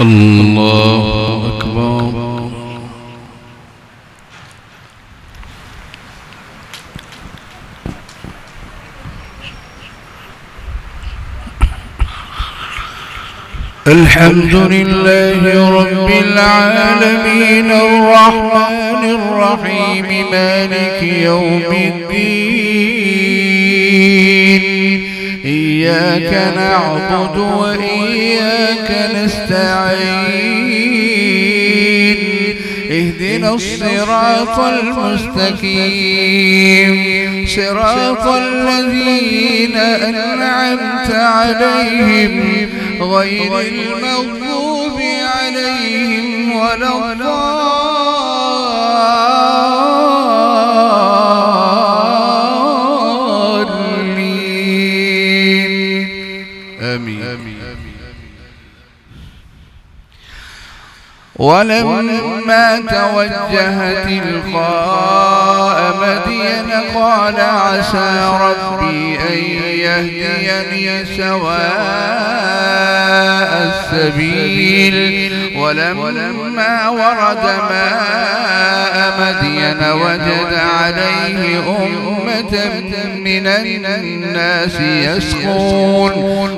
الله أكبر. الحمد لله رب العالمين الرحمن الرحيم مالك يوم الدين إياك نعبد وإياك نستعين اهدنا الصراط المستقيم صراط الذين أنعمت عليهم غير المغضوب عليهم ولا الضالين آمين. ولما توجه تلقاء مدين قال عسى ربي أن يهديني سواء السبيل ولما ورد ماء مدين وجد عليه أمة من الناس يسقون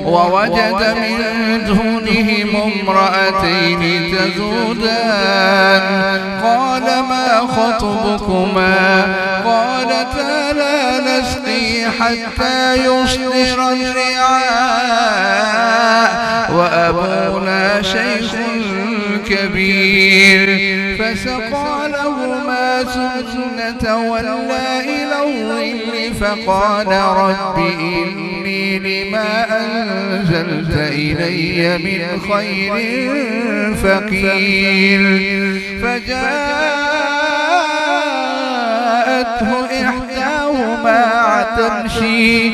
ووجد من دونهم امرأتين تذودان قال ما خطبكما قالتا لا نسقي حتى يصدر الرعاء وأبونا شيخ كبير فسقى لهما ثم تولى إلى الظل فقال رب إني لما أنزلت إلي من خير فقير فجاءته إحداهما تمشي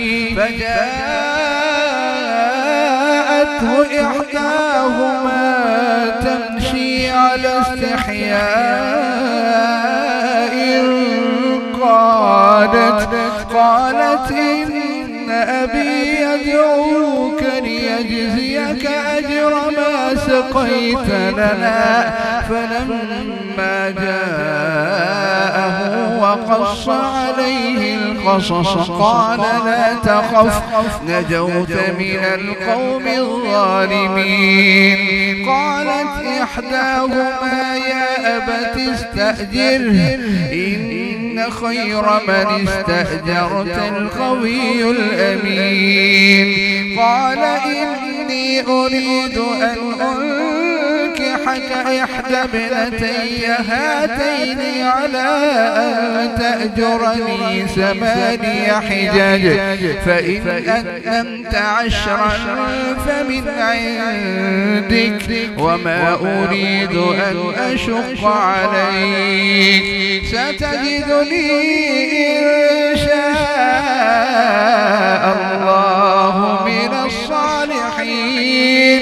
على استحياء قالت إن أبي يدعوك ليجزيك أجر ما سقيت لنا فلما جاءه وقص عليه القصص قال لا تخف نجوت من القوم الظالمين قالت إحداهما يا أبت استأجره إن خير من استأجرت القوي الأمين قال إني أريد أن أنكحك إحدى ابنتي هاتين على أن تأجرني 8 حجج فإن أتممت 10 فمن عندك وما أريد أن أشق عليك ستجدني إن شاء الله من الصالحين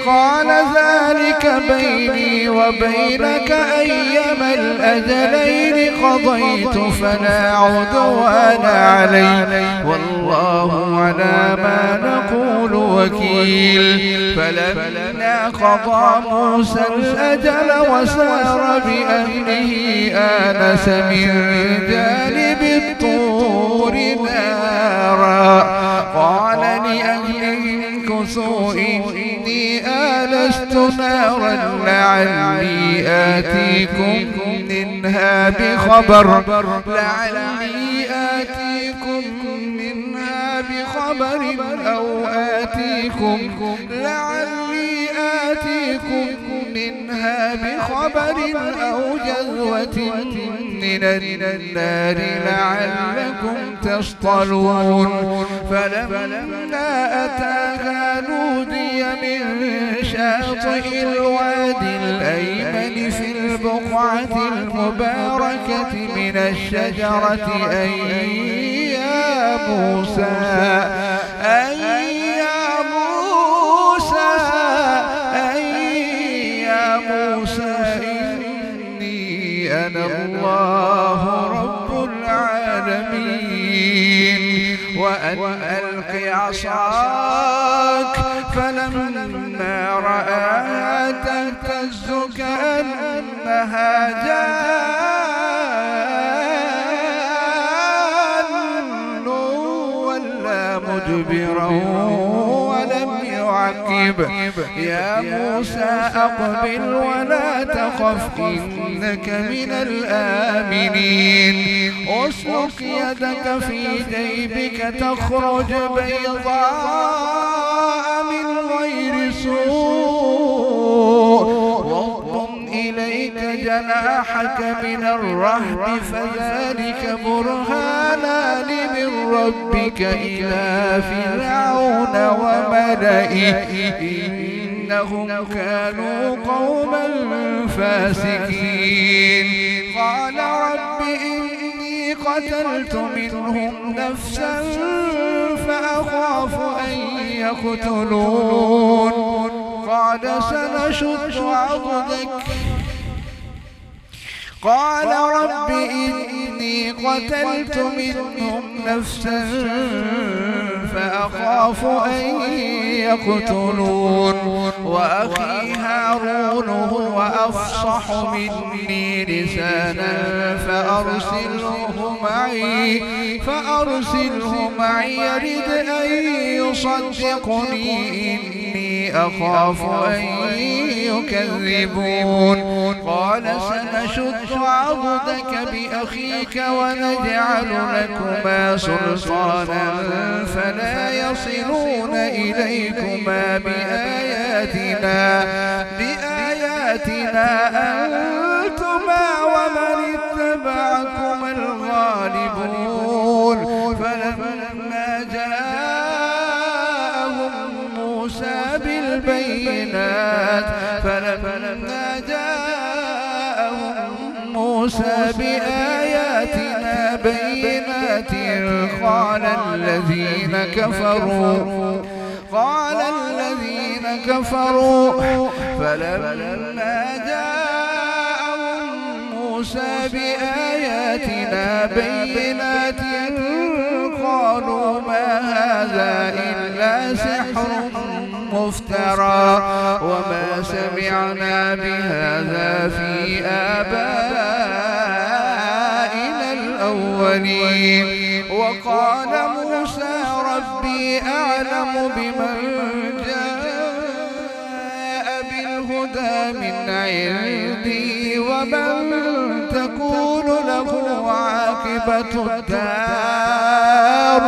قال ذلك بيني وبينك أيما الأجلين قضيت فلا عدوان علي والله على ما نقول وكيل فلما قضى موسى الأجل وسار بأهله آنس من جانب الطور نارا قال لأهله امكثوا إني آنست نارا لعلي آتيكم منها بخبر أو آتيكم منها بخبر أو جذوة من النار لعلكم تصطلون فلما أتاها نودي من شاطئ الوادي الأيمن في البقعة المباركة من الشجرة أي يا موسى إني أنا الله رب العالمين وأن ألق عصاك فلما فلما رآها تهتز كأنها جان ولا مدبرا ولم يعقب. يا موسى أقبل ولا تخف إنك من الآمنين. أسلك يدك في جيبك تخرج بيضاء من غير سوء واضم إليك جناحك من الرهب فذلك برهانان من ربك إلى فرعون وملئه إنهم كانوا قوما فاسقين. قال رب إني قتلت منهم نفسا فأخاف أن يقتلون. قال سنشد عضدك. قال رب إني قتلت منهم نفسا فأخاف أن يقتلون وأخي هارون هو أفصح مني لسانا فأرسله معي يرد أن يصدقني إني أخاف أن يكذبون. قال سنشد عضدك بأخيك ونجعل لكما سلطانا فلا يصلون إليكما بآياتنا أنتما ومن اتبعكما الغالبون. فلما جاءهم موسى بآياتنا بينات قال الذين كفروا فلما جاءهم موسى بآياتنا بينات قالوا ما هذا إلا سحر مفترى وما سمعنا بهذا في آبائنا الأولين. وقال موسى ربي أعلم بمن جاء بالهدى من عندي ومن تكون له عاقبة الدار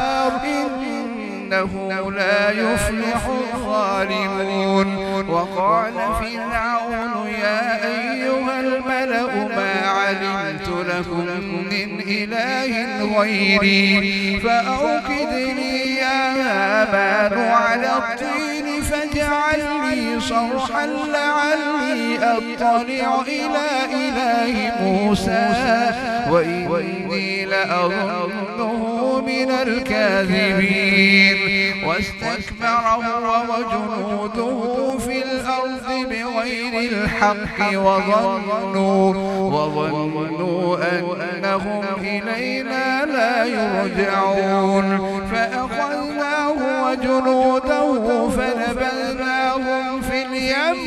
إنه لا يفلح الظالمون. وقال فرعون يا أيها الملأ ما علمت لكم من إله غيري فأوقد لي يا هامان على الطين فاجعل لي صرحا لعلي أطلع إلى إله موسى وإني لأظنه من الكاذبين. واستكبر هو وجنوده في الأرض بغير الحق وظنوا أنهم إلينا لا يرجعون. فأخذناه وجنوده فنبذناهم في اليم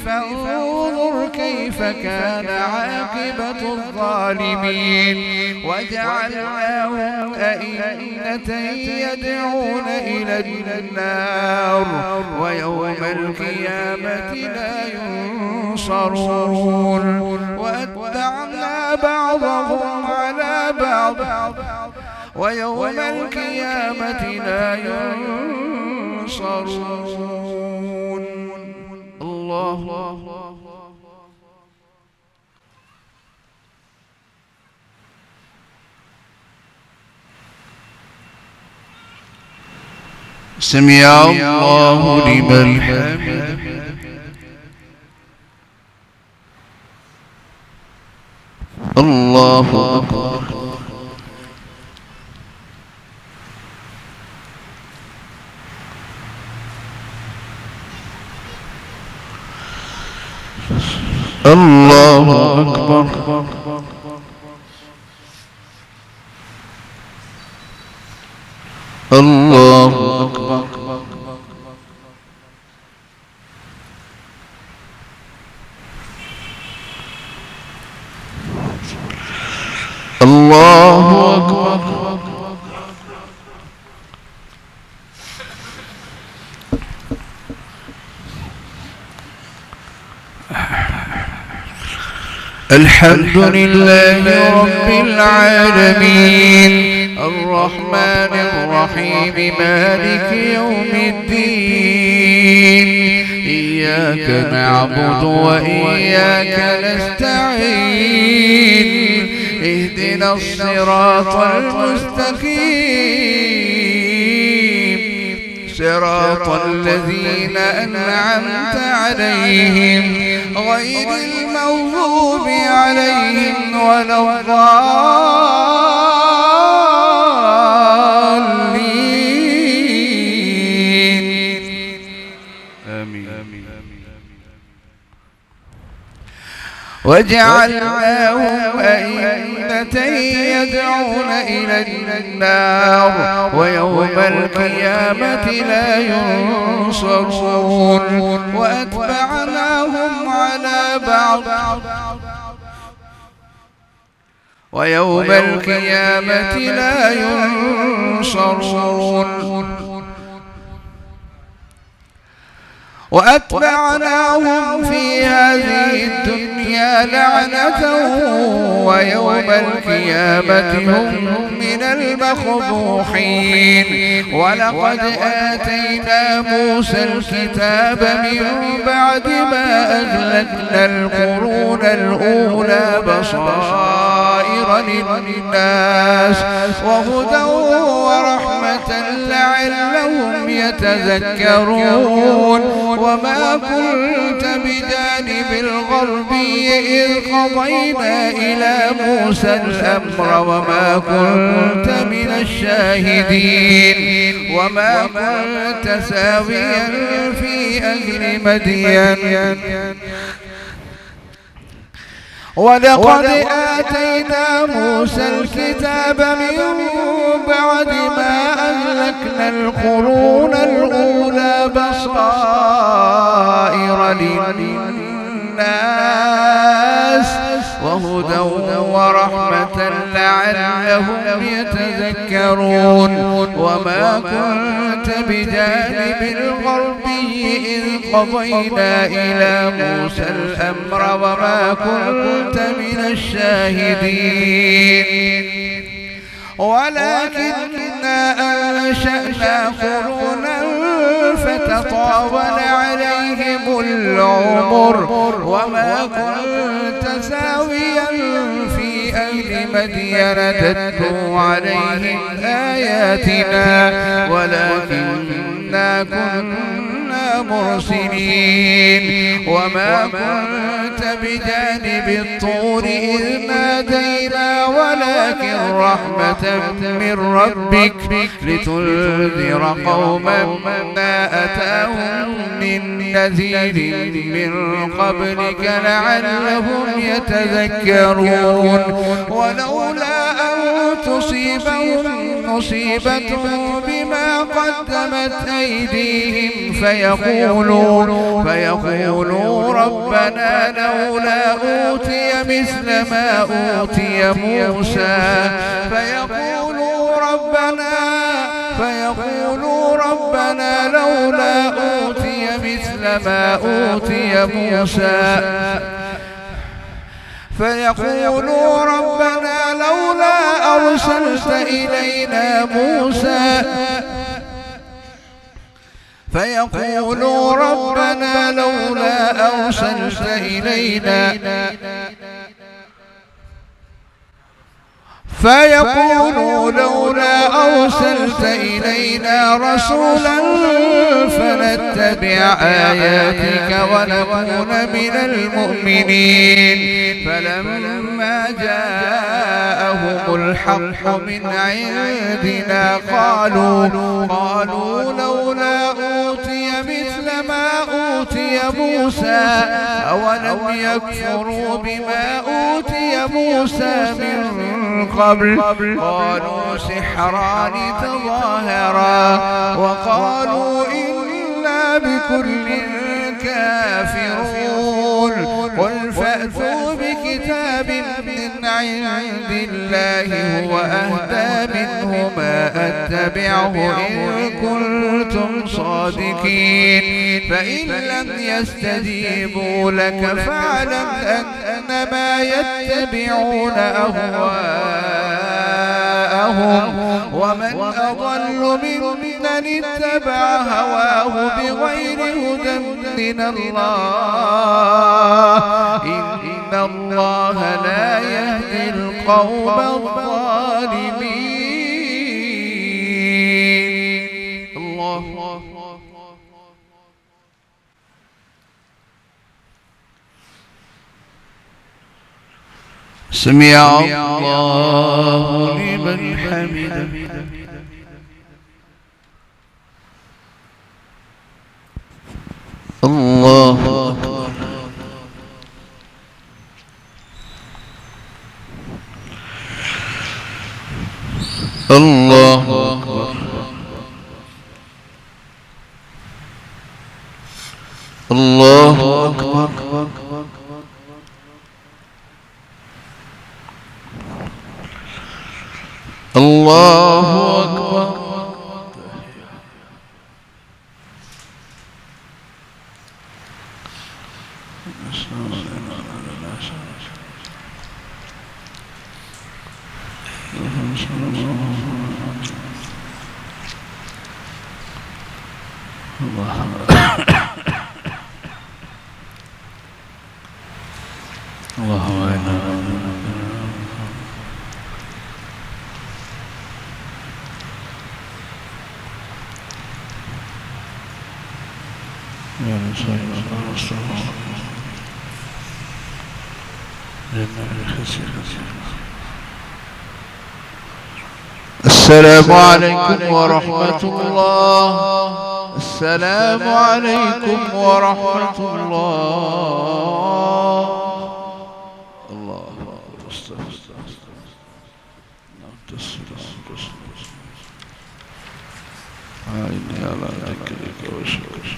فانظر كيف كان عاقبة الظالمين. وجعلناهم أئمة يدعون إلى النار ويوم القيامة لا ينصرون. وأتبعنا بعضهم على بعض ويوم القيامة لا ينصرون. الله سمع الله لمن حمده. الله أكبر. الله أكبر. الله أكبر. الله أكبر. الحمد لله رب العالمين الرحمن الرحيم مالك يوم الدين إياك نعبد وإياك نستعين اهدنا الصراط المستقيم صراط الذين أنعمت عليهم غير المغضوب عليهم ولا الضالين آمين. وجعلناهم أئمة يدعون إلى النار ويوم القيامة لا ينصرون وأتبعناهم على بعض ويوم القيامة لا ينصرون وأتبعناهم في هذه الدنيا لعنة ويوم القيامة هم من المخبوحين ولقد آتينا موسى الكتاب من بعد ما أهلكنا القرون الأولى بصائر للناس وهدى ورحمة لعلهم يتذكرون وما كنت بجانب الغربي إذ قضينا إلى موسى الأمر وما كنت من الشاهدين وما كنت ساويا في أهل مدين ولقد آتينا موسى الكتاب من بعد ما أهلكنا القرون الأولى بصائر للناس وهدى ورحمة لعلهم يتذكرون وما كنت بجانب الغربي إذ قضينا إلى موسى الأمر وما كنت من الشاهدين ولكننا أنشأنا قرونا فتطاول عليهم العمر وما كنت ساويا في أهل مدين تتلو عليهم آياتنا ولكننا كنا مرسلين وما كنت بجانب الطور إذ نادينا ولكن رحمة من ربك لتنذر قوما ما أتاهم من نذير من قبلك لعلهم يتذكرون ولولا أن تصيبهم مصيبة بما قدمت أيديهم فيقولوا ربنا لولا أوتي مثل ما أوتي موسى فيقولوا ربنا لولا أوتي مثل ما أوتي موسى فيقولوا ربنا لولا أرسلت إلينا موسى فيقولوا ربنا لولا أرسلت إلينا رسولا فنتبع آياتك ونكون من المؤمنين فلما جاءهم الحق من عندنا قالوا لولا أوتي مثل ما أوتي موسى أولم يكفروا بما أوتي موسى من قبل قالوا سحران تظاهرا وقالوا إنا بكل كافرون قل فأتوا بكتاب من عند الله هو أهدى منه ما أتبعه إن كنتم صادقين فإن لم يستجيبوا لك فاعلم أنما يتبعون أهواءهم ومن أضل ممن اتبع هواه بغير هدى من الله إن الله لا يهدي القوم الظالمين. الله سمع الله لمن حمده. الله الله الله أكبر. الله أكبر. السلام عليكم ورحمة الله. السلام عليكم ورحمة الله. الله أعني على ذكرك وشكرك.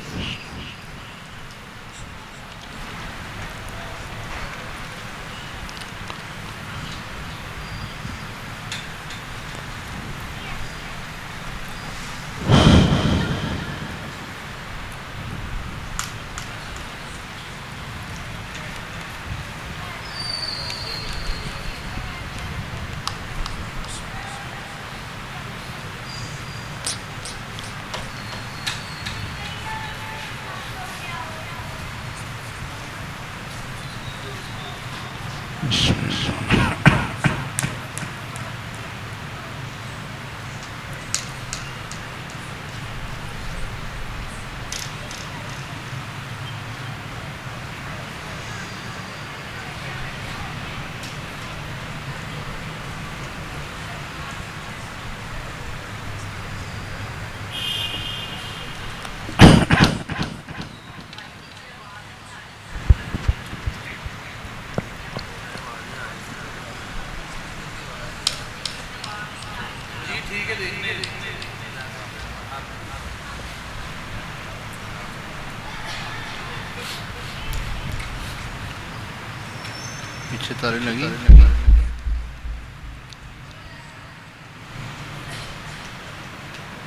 पीछे तारे लगी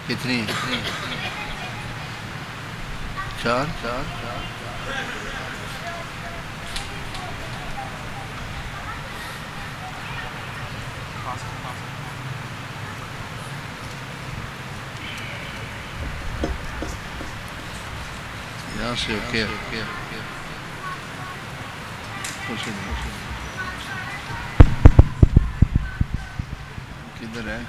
कितनी? चार चार यहाँ से ओके किधर है?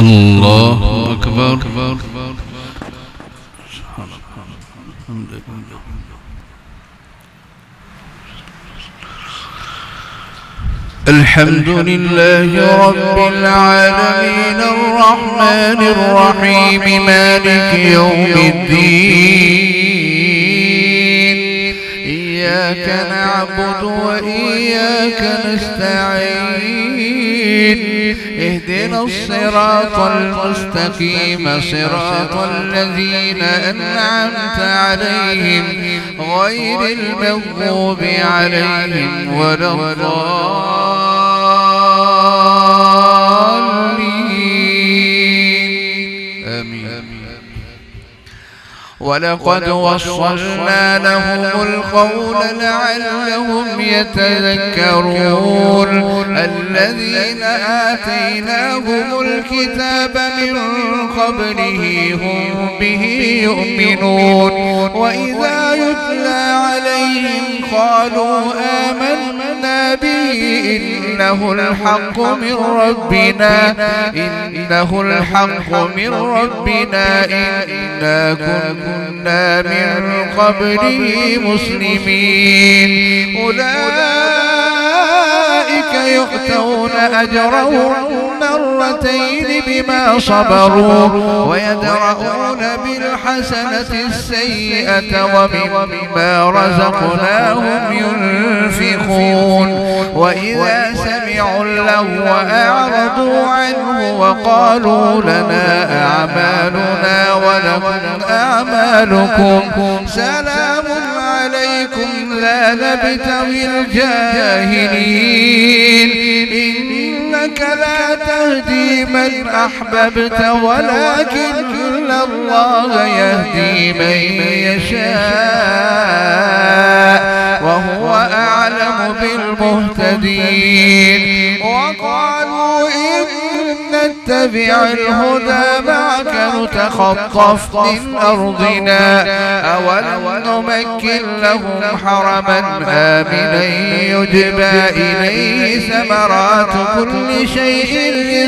الله أكبر. الحمد لله رب العالمين الرحمن الرحيم مالك يوم الدين إياك نعبد وإياك نستعين اهدنا الصراط المستقيم صراط الذين أنعمت عليهم غير المغضوب عليهم ولا الضالين آمين. ولقد وصلنا لهم القول لعلهم يتذكرون الذين آتيناهم الكتاب من قبله هم به يؤمنون وإذا يتلى عليهم قالوا آمنا به إنه الحق من ربنا إنا كنا من قبله مسلمين أولئك يؤتون أجرهم مرتين بما صبروا ويدرؤون بالحسنة السيئة ومما رزقناهم ينفقون وإذا سمعوا اللغو أعرضوا عنه وقالوا لنا أعمالنا ولكم أعمالكم سلام عليكم لا نبتغي الجاهلين إنك لا تهدي من أحببت ولكن الله يهدي من يشاء وهو أعلم بالمهتدين وقالوا إن نتبع الهدى معك نتخطف من أرضنا أولم نمكن لهم حرما آمنا يجبى إليه ثمرات كل شيء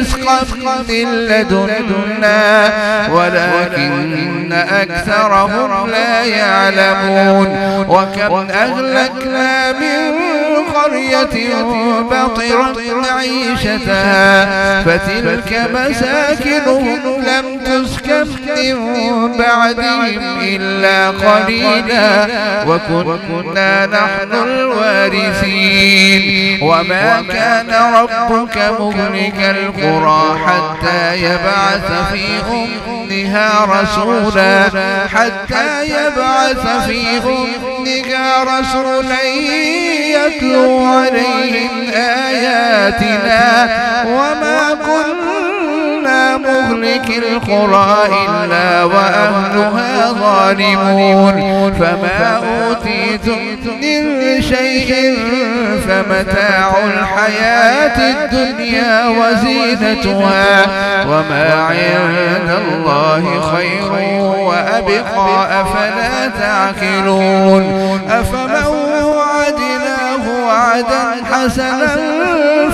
رزقا من لدنا ولكن أكثرهم لا يعلمون وكم أهلكنا من قرية بطرت معيشتها فتلك مساكنهم لم تسكن من بعدهم إلا قليلا وكنا نحن الوارثين وما كان ربك مهلك القرى حتى يبعث في أمها رسولا يتلو عليهم آياتنا وما كنا مهلك القرى إلا وأهلها ظالمون فما أوتيتم من شيء فمتاع الحياة الدنيا وزينتها وما عند الله خير وأبقى أفلا تعقلون أفمن وعدناه وعدا حسنا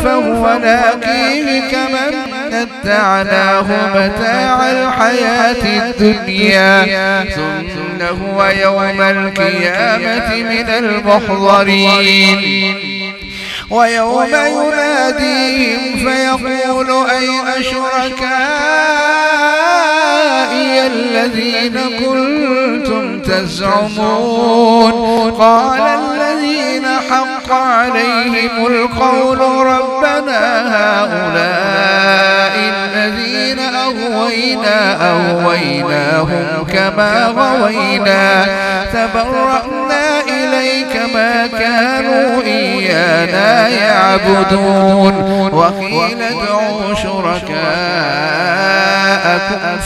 فهو لاقيه كمن متعناه متاع الحياة الدنيا ثم هو يوم القيامة من المحضرين ويوم يناديهم فيقول أين شركائي الذين كنتم تزعمون قال الذين حق عليهم القول ربنا هؤلاء الذين أغويناهم كما غوينا تبرأنا إليك ما كانوا إيانا يعبدون وقيل ادعوا شركاءكم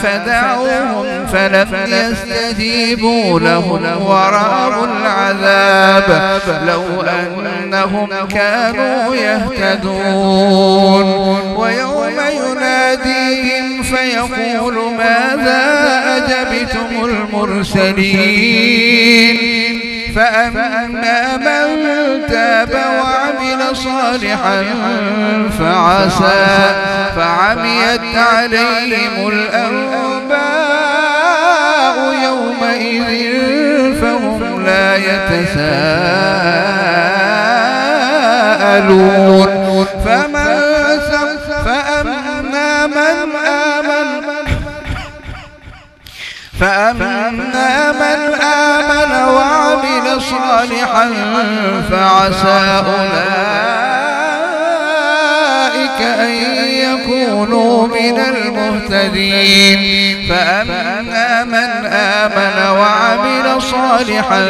فدعوهم فلم يستجيبوا لهم ورأوا العذاب لو أنهم كانوا يهتدون ويوم يناديهم فيقول ماذا أجبتم المرسلين فأما من تاب وعمل صالحا فعميت عليهم الأنباء يومئذ فهم لا يتساءلون فأما من آمن وعمل صالحا فعسى أولئك أن يكونوا من المهتدين فأما من آمن وعمل صالحا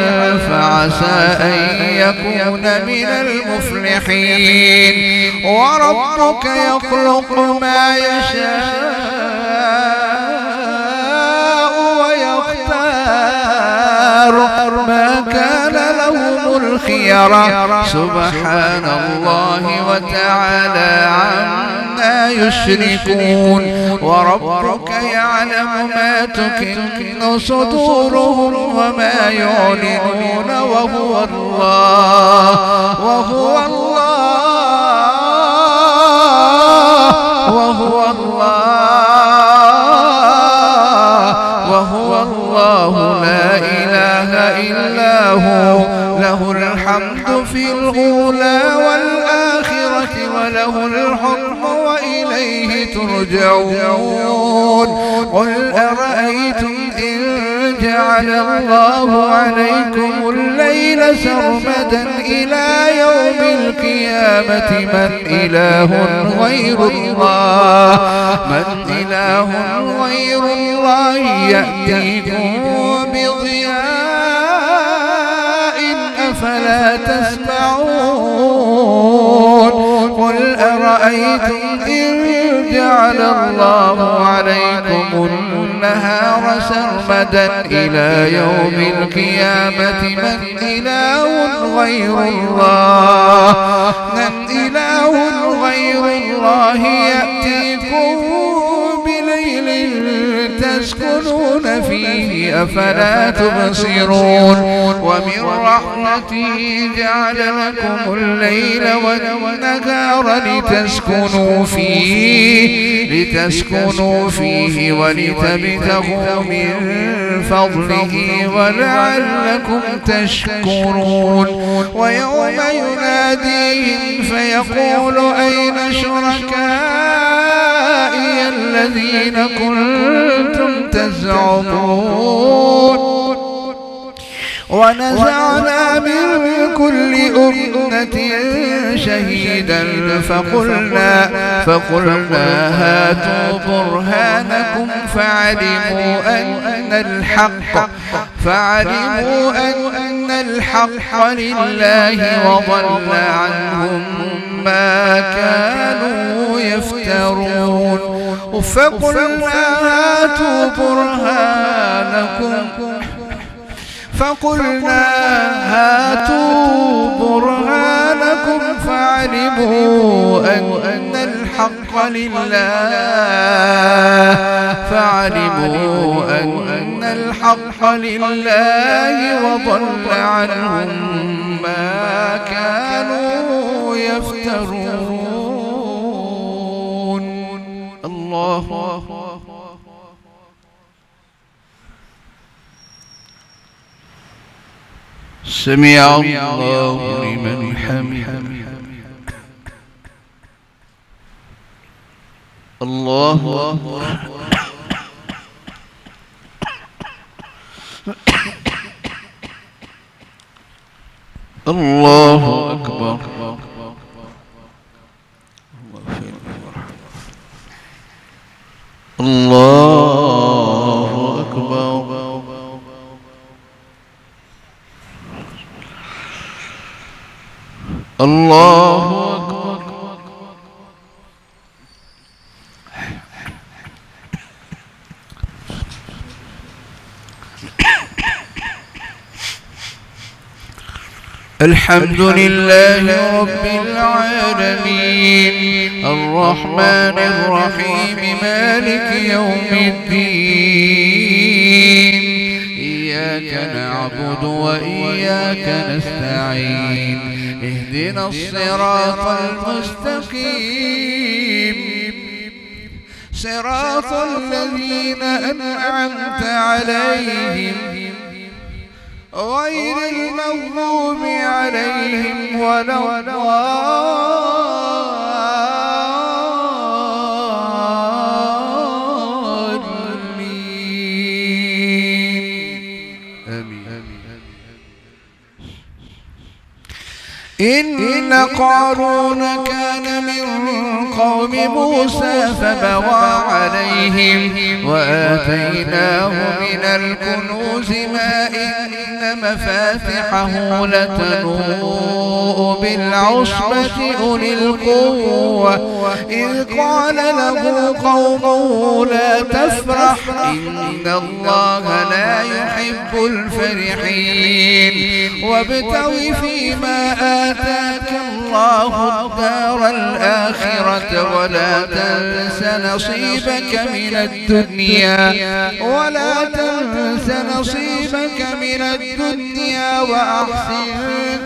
فعسى أن يكون من المفلحين وربك يخلق ما يشاء ما كان لهم الخيرة سبحان الله وتعالى عما يشركون وربك يعلم ما تكن صدورهم وما يعلنون وهو الله لا إله إلا هو له الحمد في الأولى والآخرة وله الحكم وإليه ترجعون قل أرأيتم إن جعل الله عليكم الليل سرمدا إلى يوم القيامة من إله غير الله يأتيكم بضياء أفلا تسمعون قل أرأيتم إن جعل الله عليكم النهار سرمدا إلى يوم القيامة من إله غير الله يأتيكم بليل تسكنون فيه أفلا تبصرون ومن رحمته جعل لكم الليل والنهار لتسكنوا فيه ولتبتغوا من فضله ولعلكم تشكرون ويوم يناديهم فيقول أين شركائي الذين كنتم تزعمون ونزعنا من كل أمة شهيدا فقلنا هاتوا برهانكم فعلموا أن الحق لله وضل عنهم ما كانوا يفترون فقلنا هاتوا برهانكم فعلموا أن الحق لله وضل عنهم ما كانوا يفترون الله سمع الله لمن حمده الله الله أكبر الله أكبر الله أكبر الحمد لله رب العالمين الرحمن الرحيم مالك يوم الدين إياك نعبد وإياك نستعين اهدنا الصراط المستقيم صراط الذين أنعمت عليهم غير المغضوب عليهم ولا إن قارون كان من قوم موسى فبغى عليهم وآتيناه من الكنوز ما إن مفاتحه لتنوء بالعصبة أولي القوة إذ قال له قومه لا تفرح إن الله لا يحب الفرحين وابتغ فيما آتاك الله الدار الآخرة ولا تنس نصيبك من الدنيا وأحسن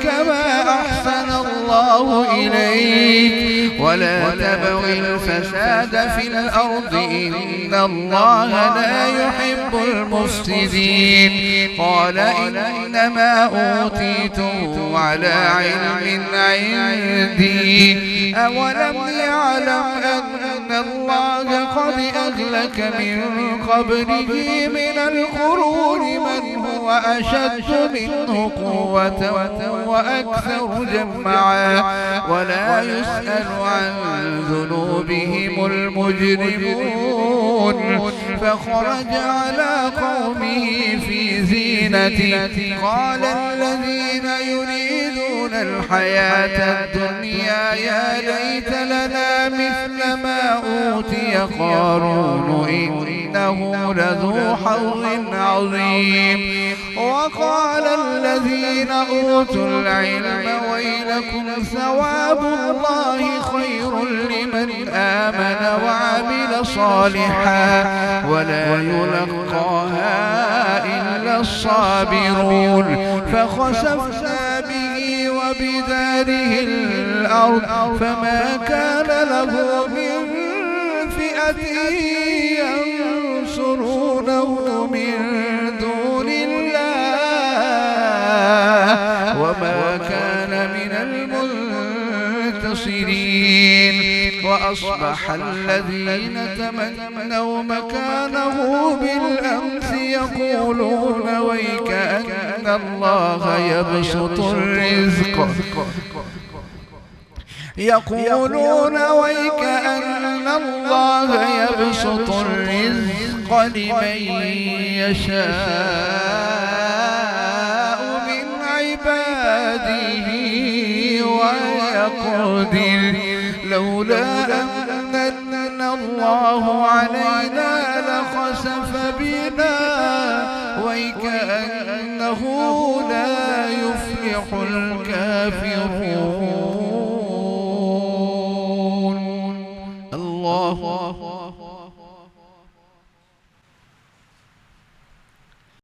كما أحسن الله إليك ولا تبغ الفساد في الأرض إن الله لا يحب المفسدين قال إنما أوتيته على علم عندي أولم يعلم أن الله قد أهلك من قبله من القرون من هو أشد منه قوة وأكثر جمعا ولا يسأل عن ذنوبهم المجرمون فخرج على قومه في زينته قال الذين يريدون الحياة الدنيا يا ليت لنا مثل ما أوتي قارون إنه لذو حظ عظيم وقال الذين أوتوا العلم ويلكم ثواب الله خير لمن آمن وعمل صالحا ولا يلقاها إلا الصابرون فخسفنا به وبداره الأرض فما كان له من فئة ينصرونه من دون الله وما كان من المنتصرين وأصبح الذين تمنوا مكانه بالأمس يقولون ويكأن الله يبسط الرزق لمن يشاء من عباده ويقدر لولا أن الله علينا لخسف بنا ويكأنه لا يفلح الكافرون الله